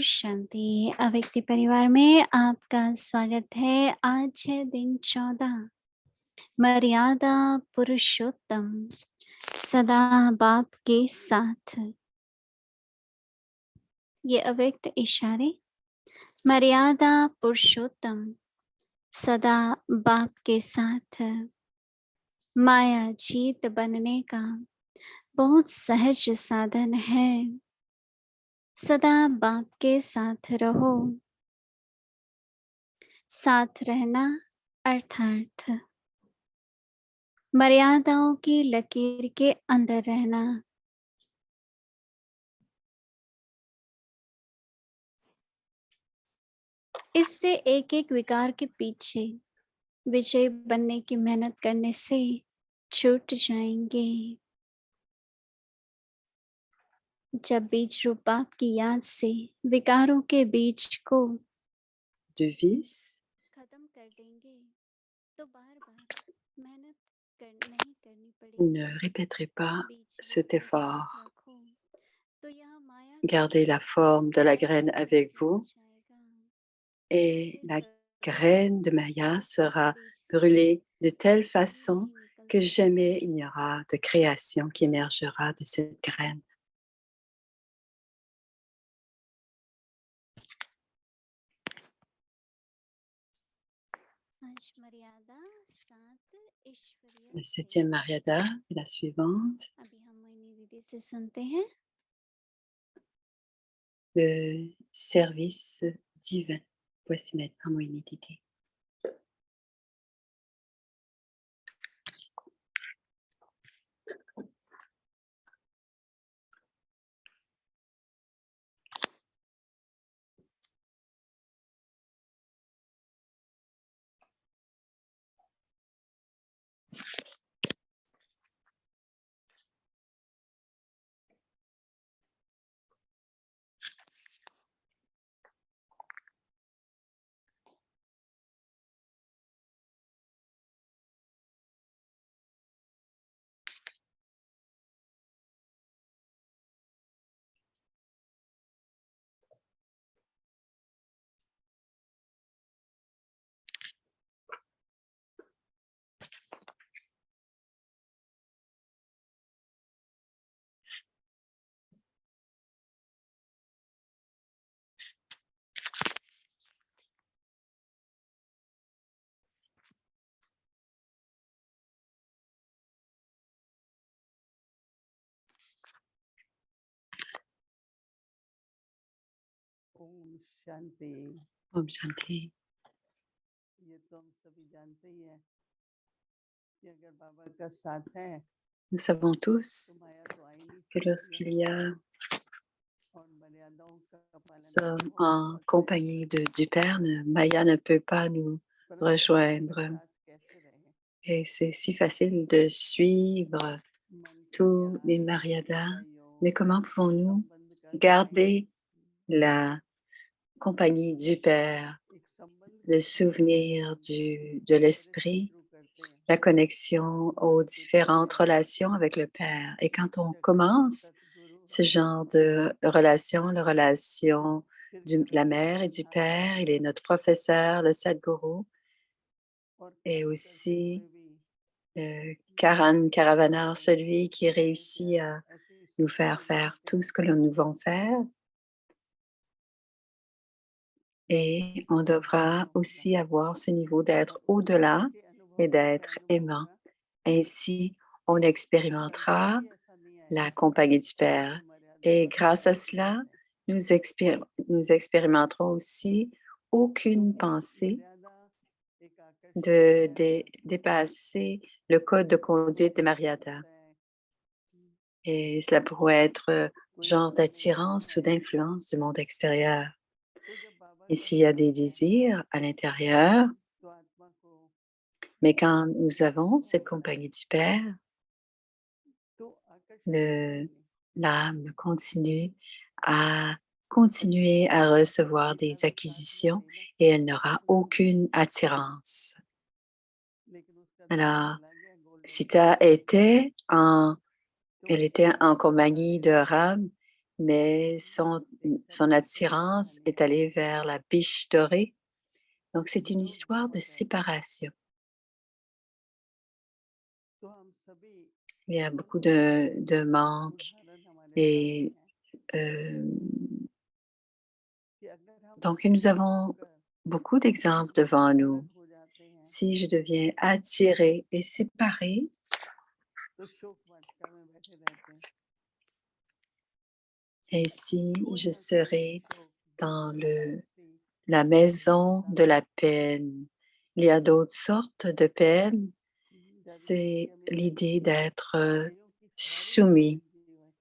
शांति। अव्यक्ति परिवार में आपका स्वागत है। आज है दिन 14। मर्यादा पुरुषोत्तम सदा बाप के साथ। ये अव्यक्त इशारे। मर्यादा पुरुषोत्तम सदा बाप के साथ। माया जीत बनने का बहुत सहज साधन है। सदा बाप के साथ रहो। साथ रहना अर्थात मर्यादाओं की लकीर के अंदर रहना। इससे एक एक विकार के पीछे विजय बनने की मेहनत करने से छूट जाएंगे। जब बीज रूप बाप की याद से विकारों के बीज को de vice, खत्म कर देंगे तो बार बार मेहनत नहीं करनी पड़ेगी। ne répéterez pas बीज रूप cet के effort. साथ रखो तो यह माया Gardez la forme de la graine avec vous et la graine de Maya sera brûlée de telle façon que jamais il n'y aura de création qui émergera de cette graine. La 7e Mariada est la suivante. Le service divin. Voici maintenant Moïni méditer. Om Shanti. Om Shanti. ये तो हम सभी जानते ही हैं कि अगर बाबा का साथ है Nous savons तो tous माया तो आ ही नहीं que सकती lorsqu'il है y a और मर्यादाओं का पालन sommes करना बहुत en आवश्यक compagnie du Père, Maya ne peut pas nous है। परंतु बाबा के rejoindre. साथ कैसे रहें? Et c'est si facile de suivre मन की tous les ज्ञान, Mariadas. बुद्धि का Mais योग, comment pouvons-nous संबंध का garder संयोग, la compagnie du Père, एक संबंध le को शुरू souvenir de कैसे l'Esprit, शुरू करते हैं? la connexion aux différentes relations avec le Père? Et quand on commence Satguru ce genre de relation, la relation फिर de la mère et du Père, il est notre professeur, le Sadhguru, और et कार्य करते aussi हुए भी Karan Karavanar, celui qui réussit à ऐसी nous स्थिति faire में faire लाते tout हैं ce que nous devons faire. Et on devra aussi avoir ce niveau d'être au-delà के अनुभव et से d'être मालूम aimant. होगा Ainsi, on कि संसार expérimentera भी ऐसा नहीं la आएगा compagnie du Père. कि मर्यादा Et का grâce à पालन cela, नहीं है। nous expérimenterons aussi aucune क्योंकि pensée मर्यादा एक आकर्षण de है, dépasser le code de conduite des Mariadas. है, Et cela pourrait être कोई genre अपने में d'attirance नहीं ou है। d'influence du monde extérieur. तो जब बाबा Et का s'il y a साथ des है désirs à l'intérieur, तो आत्मा को mais quand nous avons cette compagnie du Père, तो आकर्षण होगा ही नहीं। l'âme continue à continuer à recevoir सीता des भी साथ में acquisitions थी ना, et elle n'aura मथुरा में, aucune attirance. लेकिन उसका ध्यान Alors, चला गया गोलोक Sita में। elle était तो en उसका compagnie de ध्यान Ram mais son attirance est allée vers la biche dorée. Donc, c'est une histoire de séparation. तो हम सभी Il y a बहुत beaucoup सारे de manques उदाहरण हमारे सामने et हैं euh, कि अगर हम donc nous avons अचानक beaucoup d'exemples devant nous. अलग हो जाते हैं Si je deviens attirée et séparée, तो शोक वाटिका में बैठे रहते हैं et si कोई je ना कोई serai शोक dans उदासी la maison चिंता de la peine, il y a d'autres sortes de peines. जैसे C'est दुनिया में l'idée d'être कईयों की सारी soumis. सारी जीवन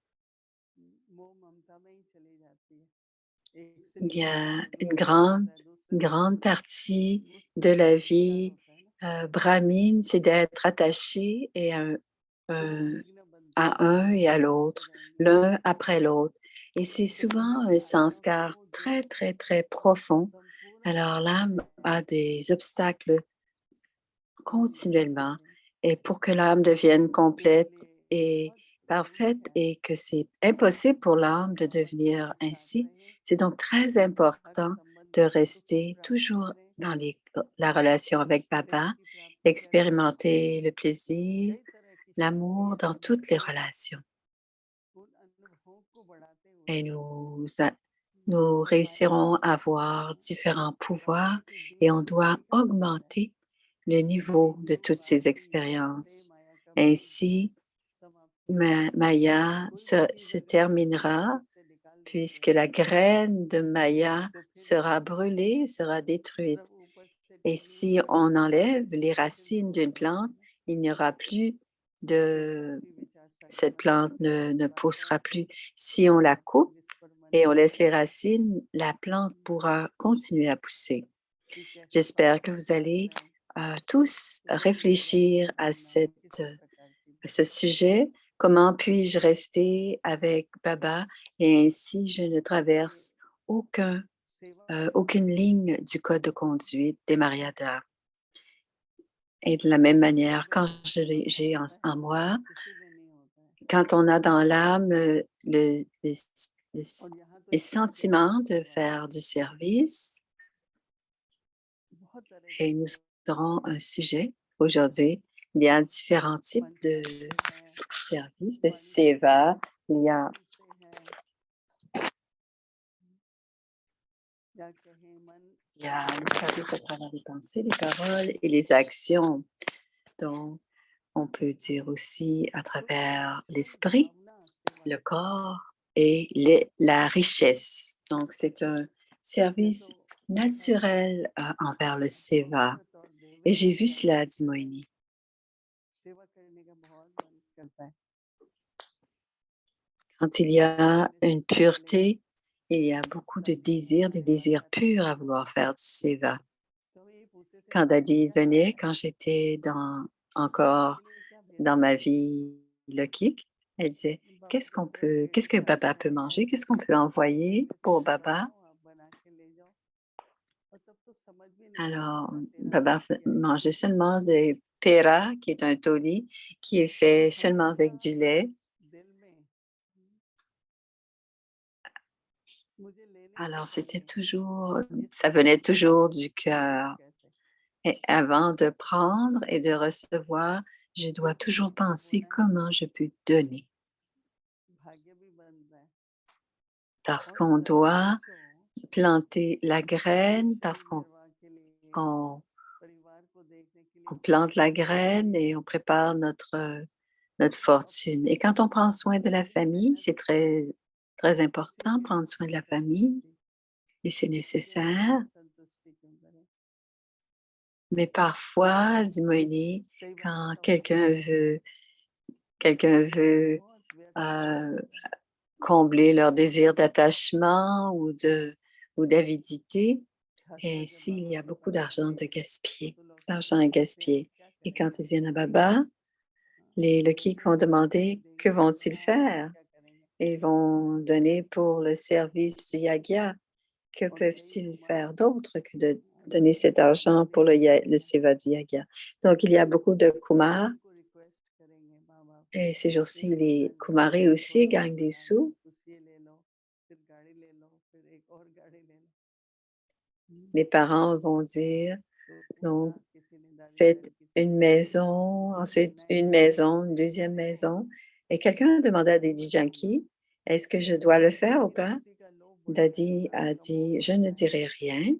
मोह ममता में ही चली जाती है एक से Il y निकल a के दूसरे में आता है दूसरे une से grande निकल partie के de उसमें la प्यार vie होता है ना brahmine, c'est d'être attaché तो un- जिंदगी ना बनती है à un et à चलते l'autre, रहेंगे l'un après l'autre. Et c'est तो souvent वही un माया sanskar को जो très, très, très profond. संपूर्ण Alors l'âme करते हैं a des obstacles हम नहीं continuellement. करें Et pour que l'âme devienne मेरे complète लिए et बहुत parfaite जरूरी है et que c'est impossible pour कि l'âme de परमात्मा devenir के साथ ainsi, रहें c'est donc très हर important संबंध de में सुख की rester प्राप्ति toujours करें dans la relation avec प्रेम Baba, की प्राप्ति करें expérimenter le plaisir, कई तरह की l'amour शक्तियां dans सभी toutes les को relations. उन अनुभवों को बढ़ाते हुए Et nous माया réussirons की à avoir différents pouvoirs माया के et बीच on में doit सभी का प्रवेश है augmenter le niveau एक de जो toutes ces प्राप्ति से expériences. माया का Ainsi, समाप्ति होती है Maya कोई भी चीज se अगर हम terminera शरीर से निकाल देते puisque हैं la graine de Maya तो फिर sera brûlée, sera détruite. सब ऊपर से Et टहनियाँ si गिर on जाती हैं enlève les तो racines जो d'une बनता plante, है ना il n'y aura plus जो de... अपनी विचार सागर Cette में plante बैठकर ne परमात्मा poussera plus. के Si on la साथ coupe विस्पर मन et on laisse करके les racines, la plante pourra continuer à pousser. कि कैसे J'espère que परमात्मा vous के साथ allez रहें tous तो वही réfléchir परमात्मा à बनना किसी प्रकार की भी ce sujet. Comment puis-je rester avec Baba et ainsi je ne इसलिए traverse सेवा aucune ligne du code de conduite des Mariadas. Et de la même manière, quand अगर जीवन में j'ai होता है en moi, किसी में नहीं होता है quand on a dans l'âme le- और यहाँ तो les इतना प्यार sentiments de बताया faire du service, बहुत तरह की et nous सेवा aurons un sujet aujourd'hui. Il y a différents types de मंत्र से है services, de वाणी से seva. है Il y a कर्म से है या कहें मन Il y a वचन le service à travers les pensées, les paroles et les actions. Donc, on peut dire aussi à तो ये travers नेचुरल l'esprit, भावना सेवा le की corps et la richesse. Donc, c'est un मैं service तो naturel envers le seva. स्वभावगत और Et दैविक j'ai vu हिसाब cela, से dit Moïni. सेवा करने का बहुत मन करता है Quand il y दादी a कहने une सबसे पहले pureté, il y a beaucoup de दादी désirs, des परिवार में désirs आते थे purs à vouloir faire du seva. तो ये पूछते थे Quand खाना Dadi क्या venait, खाना quand है j'étais आपके encore लिए क्या dans बेहतर ma है vie lokique, elle disait, बाबा कैसे बताएंगे qu'est-ce que खाना Baba क्या peut है manger, qu'est-ce qu'on peut envoyer मैं pour खाना Baba? बनाता हूँ आप बना के ले जाओ और तब तो समझ भी नहीं आता Alors, था तेरा Baba अर्थ क्या है mangeait seulement des pera, qui est un toli, qui est पर fait seulement हमेशा avec du lait. दिल में मुझे लेने से Alors, पहले ये ça सोचना venait पड़ता था toujours du कि दूँ cœur. कैसे Et avant de prendre et de recevoir, je dois क्योंकि toujours सच में penser बोलना है comment je peux donner. भाग्य भी बनता है Parce और qu'on सभी doit बच्चों planter la graine, parce जीवन qu'on निर्वाह के लिए on, परिवार को देखने के लिए on plante छोटे la छोटे graine et on prépare notre तो fortune. अपने Et quand on prend soin de la पूरी famille, मेहनत c'est très, très उसी important, में prendre soin de la करनी famille, होती et c'est फिर अपनी nécessaire. संतुष्टि क्यों करें Mais parfois, dit Moïni, कई बार quand ऐसा होता है quelqu'un veut बहुत व्यर्थ खर्च euh, होते हैं combler leur désir d'attachement ou d'avidité, et खासकर जब ainsi, il Baba y a के beaucoup पास d'argent आते de हैं gaspiller. तो लोग L'argent पूछते est हैं फिर हम gaspillé. क्या Et quand करेंगे ils viennent à Baba, les Lokik vont क्या demander que देंगे vont-ils हाँ फिर faire? क्या करेंगे Ils vont donner pour le service du Yagya. Que और कई peuvent-ils Kumar faire d'autre que de donner दादी cet को argent रिक्वेस्ट pour करेंगे le Seva du Yagya? Donc, il y a beaucoup de Kumars. दादी को रिक्वेस्ट करेंगे बाबा Et ces ये jours-ci, हमारा les घर Kumaris aussi थोड़ा सा gagnent des बना दो sous. कुछ ये ले लो Les parents vont dire, तो एक donc, साथ किसी ने दादी faites दादी किसी une ने maison, ensuite une maison, une deuxième maison. Et quelqu'un a demandé à Daddy Yankee, est-ce que je dois le faire ou pas? किसी का लोभ बढ़ता है Daddy हमारे a का मोह dit, je ne बढ़ता है dirai rien.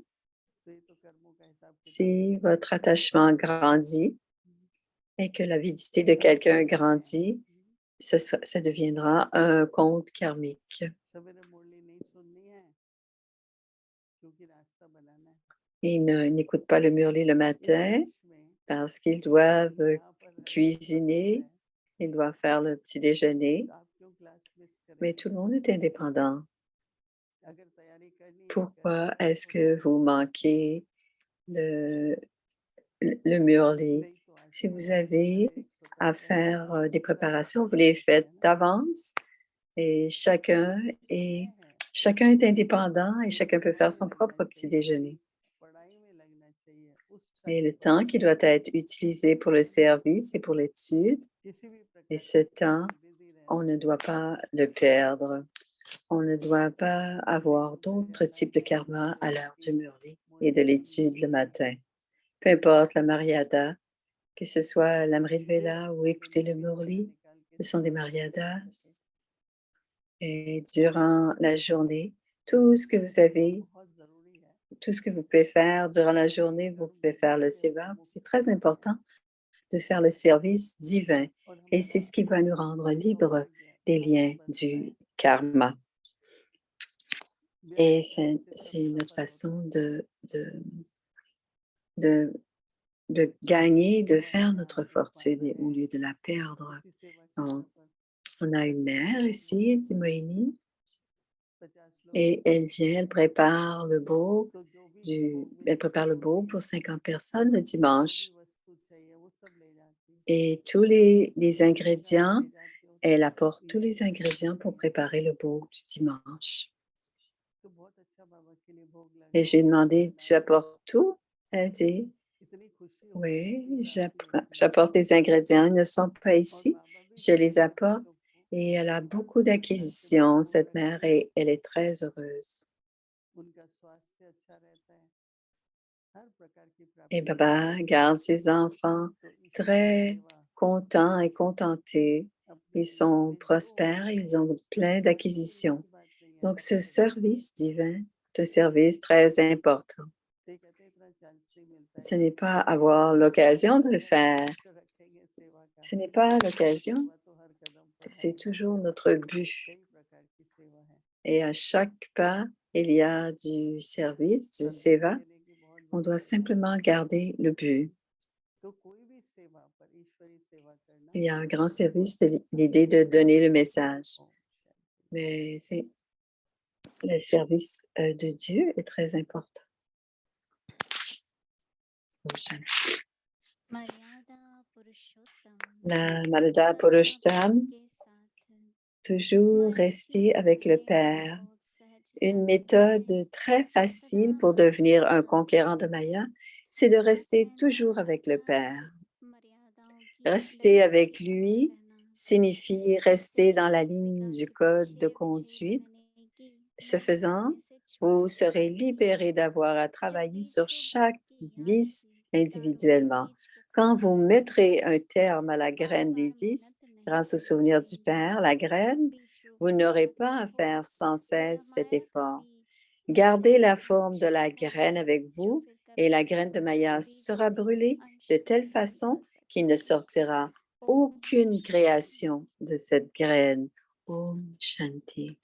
तो ये तो कर्मों का हिसाब किताब Si votre attachement grandit et que l'avidité de quelqu'un grandit, ça deviendra un compte karmique. सवेरे मुरली नहीं सुननी है क्योंकि रास्ता बनाना है Ils n'écoutent pas le murli le इस matin देश में parce qu'ils doivent यहाँ पर हर एक स्वतंत्र cuisiner, है ils doivent faire le petit déjeuner, तो आप क्यों क्लास मिस mais करेंगे tout le monde est indépendant. अगर तैयारी करनी है Pourquoi करके est-ce रखो que vous manquez le, le murli? नहीं तो Si आसान vous है हर avez एक à स्वतंत्र है faire des सबका एक préparations, vous अपना les लक्ष्य faites है ना d'avance et समय है chacun est indépendant et जो chacun peut समय faire son लगना propre petit चाहिए déjeuner. पढ़ाई में लगना चाहिए उस Et टाइम le पर temps qui doit être utilisé pour le service et pour l'étude, किसी भी et प्रकार ce के काम temps, से बिजी on रहना ne doit pas le perdre. On ne doit pas avoir d'autres types de karma à l'heure du murli et de l'étude le matin. Peu importe la mariada, que ce soit l'Amrit Vela ou écouter le murli, ce sont des mariadas. Et durant la journée, tout ce que vous avez, बहुत जरूरी है tout ce que vous pouvez faire durant la journée, vous pouvez faire le seva. C'est très important de faire le service divin और et c'est हमारा ce qui va nous rendre libres सौभाग्य des liens मौका बनता है du karma. व्यर्थ Et करने से सब c'est notre सफल होता façon है de, de gagner, de हमारे faire यहाँ notre एक fortune माता au है lieu de la perdre. उसी सेवा केंद्र Donc, पर on a une mère ici, dit Moïni, 50 लोग et होते elle हैं vient, elle prépare le beau, तो जो भी भोग elle विधि prépare le beau होती pour है 50 personnes le जो भी dimanche. वस्तु चाहिए वो सब ले जाती है Et tous les जहाँ भी ingrédients, ले जाती है वो elle सब apporte tous les ईश्वर के ingrédients लिए pour है préparer le beau du dimanche. तो बहुत अच्छा बाबा के लिए भोग Et je lui ai लगाओ demandé, प्रसाद tu लाओ apportes tout? Elle dit, इतनी खुशी होती है oui, इतनी शांति होती है j'apporte des ingrédients, ils ne sont pas और ici, बाबा भी je les चाहते हैं apporte. बच्चों को Et elle a हर beaucoup प्रकार से भोग d'acquisitions, भोग cette mère, लगाएं et elle est très heureuse. उनका स्वास्थ्य अच्छा रहता है हर प्रकार की Et प्राप्ति होती Baba है garde ses enfants तो ईश्वर की très सेवा contents et contentés. अपने Ils जीवन sont में जो prospères, ils ont plein कोई d'acquisitions. ऐसी बात नहीं है Donc, जो ce छोटी नहीं है service divin, ce service très important. ये कहते हैं इतना चांस नहीं मिलता है Ce n'est pas तो avoir l'occasion de le अगर हम faire. लक्ष्य रखेंगे सेवा का Ce n'est pas तो l'occasion, सेवा तो हर कदम पर है c'est toujours notre but. कई प्रकार की सेवा है Et à chaque pas, il y a du service, du संदेश seva. देने की बहुत On बड़ी doit कृपा है simplement garder le but. तो कोई भी सेवा पर ईश्वरी सेवा करना Il y a un grand service, c'est l'idée de donner le message. Om Shanti Mais le service de Dieu est très important. मर्यादा पुरुषोत्तम La Malada Purushtam, सदा के साथ toujours मैं rester avec le जीवन Père. बहुत सहज Une साध्य है méthode très सदा facile pour आपके devenir un conquérant de साथ Maya, c'est de साथ rester रहना toujours avec le Père. अर्थात मर्यादाओं की Rester लिमिट avec के अंदर lui रहना signifie rester dans la एक ligne विकार du के code de पीछे विजयी conduite. बनने की Ce मेहनत faisant, करने से vous छूट serez जाएगी libéré d'avoir à जब travailler भी sur chaque सौभाग्य की याद vice से विकारों के individuellement. बीज को Quand खत्म vous कर देंगे mettrez un terme à la बार graine des बार vices, मेहनत नहीं grâce au करनी souvenir du पड़ेगी Père, la graine, बीज vous रोपण n'aurez pas सार्थक à हो faire sans यह cesse cet माया का effort. बीज Gardez la ऐसी forme de la क्षमता है graine avec जो vous फिर et कभी la graine de Maya दूसरी sera किसी का brûlée अंश de telle नहीं बन façon qu'il ne सकती sortira ओम aucune शांति création de cette graine. Om Shanti.